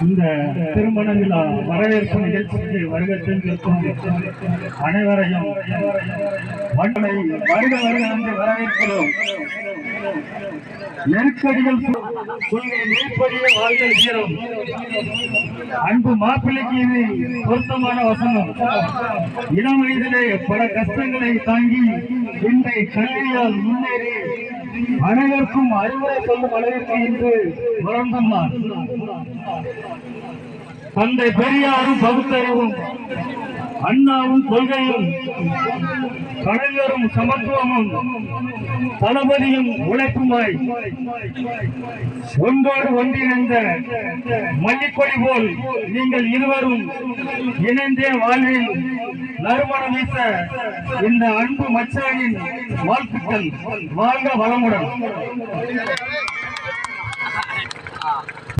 இந்த திருமண விழா வரவேற்பு நிகழ்ச்சிக்கு வருகை சென்றிருக்கும் அனைவரையும் வருக வருக என்று வரவேற்கிறோம். நெருக்கடிகள் நெருப்படிய வாழ்தல் வீரம். அன்பு மாப்பிள்ளைக்கு இது பொருத்தமான வசனம். இளம் வயதிலே பல கஷ்டங்களை தாங்கி இன்றை கல்வியால் முன்னேறி அனைவருக்கும் அறிவுரை சொல்லும் அளவிற்கு இன்று வளர்ந்துள்ளார். தந்தை பெரியாரும் பகுத்தறிவும் அண்ணாவும் கொள்கையும் கலைஞரும் சமத்துவமும் தளபதியும் உழைப்புமாய் ஒன்றோடு ஒன்றிணைந்த மல்லிக்கொடி போல் நீங்கள் இருவரும் இணைந்தே வாழ்வில் நறுமணம் வீச இந்த அன்பு மச்சானின் வாழ்த்துக்கள். வாழ்க வளமுடன்.